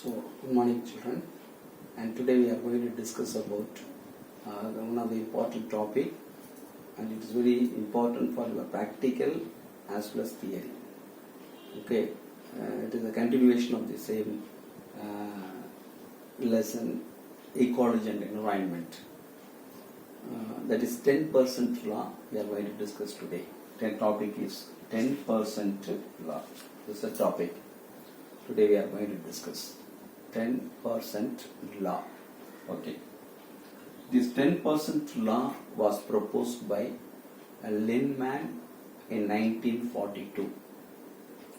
So, good morning children, and today we are going to discuss about one of the important topic, and it is very important for your practical as well as theory. Okay, it is a continuation of the same lesson, ecology and environment. That is 10% law we are going to discuss today. The topic is 10% law. This is the topic. Today we are going to discuss 10% law. Okay. This 10% law was proposed by Linneman in 1942.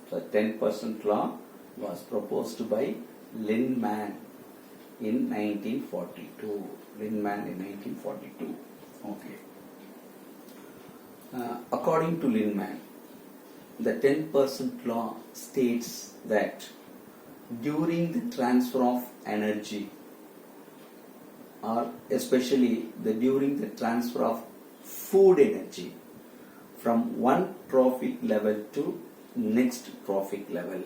So 10% law was proposed by Linneman in 1942. Linneman in 1942. Okay. According to Linneman, the 10% law states that during the transfer of energy, or especially during the transfer of food energy from one trophic level to next trophic level,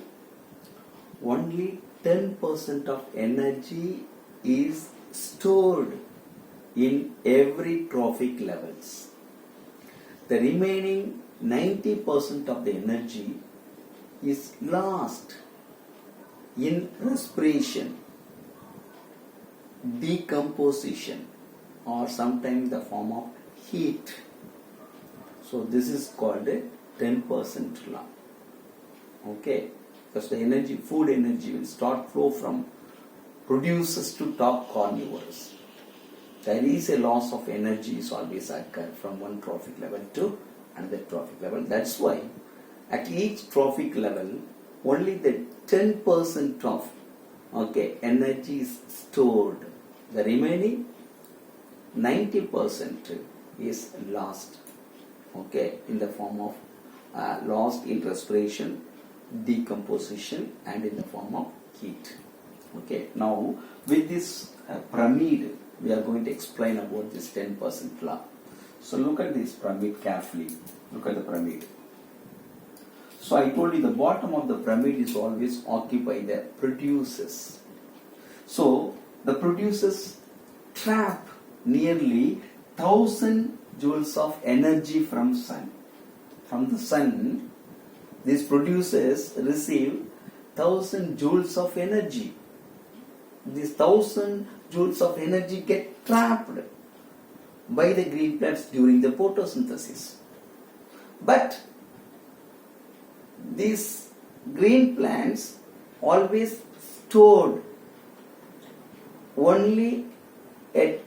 only 10% of energy is stored in every trophic levels. The remaining 90% of the energy is lost in respiration, decomposition, or sometimes the form of heat. So this is called a 10% law. Okay, because the energy, food energy will start flow from producers to top carnivores. There is a loss of energy is always occur from one trophic level to another trophic level. That's why at each trophic level only the 10% of energy is stored. The remaining 90% is lost in the form of lost in respiration, decomposition, and in the form of heat. Okay, now with this pyramid we are going to explain about this 10% law. So look at this pyramid carefully. Look at the pyramid. So I told you the bottom of the pyramid is always occupied by the producers. So the producers trap nearly 1000 joules of energy from sun. From the sun, these producers receive 1000 joules of energy. These 1000 joules of energy get trapped by the green plants during the photosynthesis. But these green plants always stored only at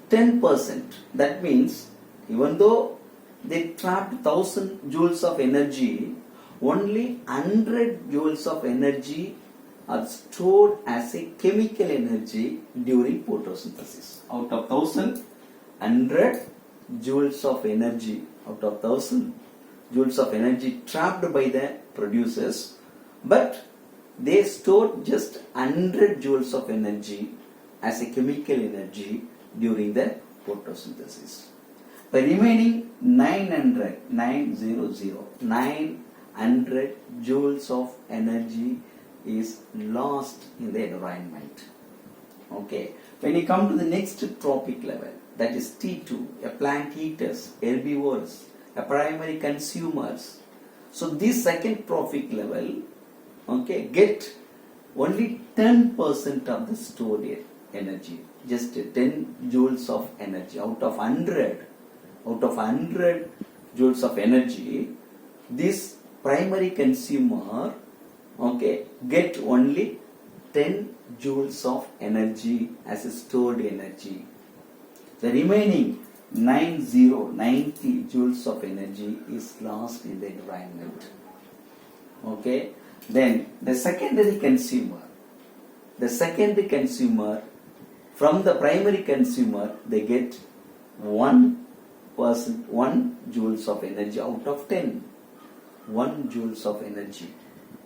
10%. That means even though they trapped 1000 joules of energy, only 100 joules of energy are stored as a chemical energy during photosynthesis. Out of 1000, 100 joules of energy, out of 1000 joules of energy trapped by the producers, but they stored just 100 joules of energy as a chemical energy during the photosynthesis. The remaining 900 joules of energy is lost in the environment. Okay. When you come to the next trophic level, that is T2, a plant eaters, herbivores, a primary consumers. So this second trophic level, get only 10% of the stored energy, just 10 joules of energy out of 100 joules of energy. This primary consumer get only 10 joules of energy as a stored energy. The remaining 90 joules of energy is lost in the environment. Okay. Then the secondary consumer from the primary consumer, they get 1 joules of energy out of 10. 1 joules of energy.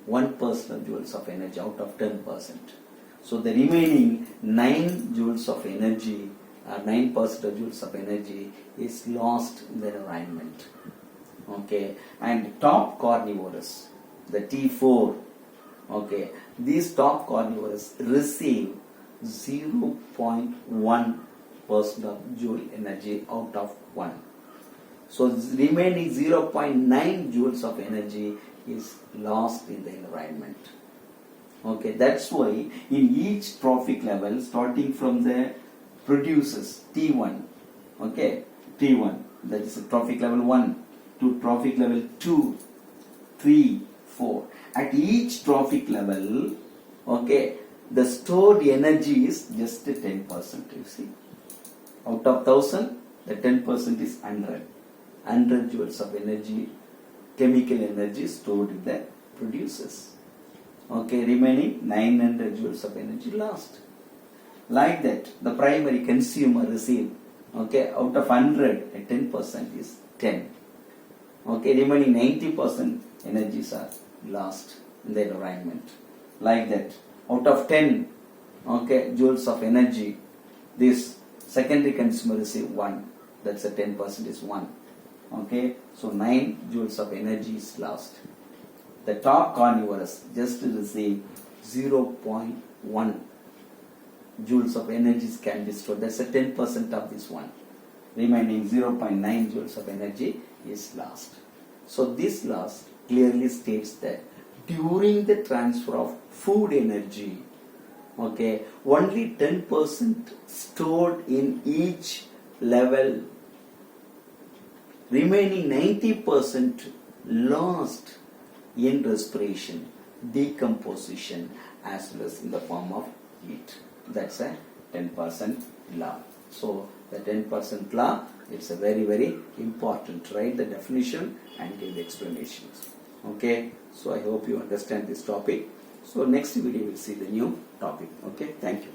1% of joules of energy out of 10%. So the remaining 9 joules of energy, 9% of joules of energy is lost in the environment. Okay, and top carnivores, the T4, Okay, these top carnivores receive 0.1% of joule energy out of 1. So remaining 0.9 joules of energy is lost in the environment. Okay, that's why in each trophic level, starting from the producers T1, okay, T1, that is trophic level 1 to trophic level 2, 3, 4. At each trophic level, okay, the stored energy is just 10%. You see, out of 1000, the 10% is 100. 100 joules of energy, chemical energy stored in the producers. Okay, remaining 900 joules of energy lost. Like that, the primary consumer receive, okay, out of 100, 10% is 10. Okay, remaining 90% energies are lost in the environment. Like that, out of 10, okay, joules of energy, this secondary consumer receive 1. That's a 10% is 1. Okay, so 9 joules of energy is lost. The top carnivores just receive 0.1 joules of energy can be stored. That's a 10% of this one. Remaining 0.9 joules of energy is lost. So this loss clearly states that during the transfer of food energy, okay, only 10% stored in each level. Remaining 90% lost in respiration, decomposition, as well as in the form of heat. That's a 10% law. So the 10% law, it's a very, very important. Write the definition and give the explanations. Okay, so I hope you understand this topic. So next video we'll see the new topic. Okay, thank you.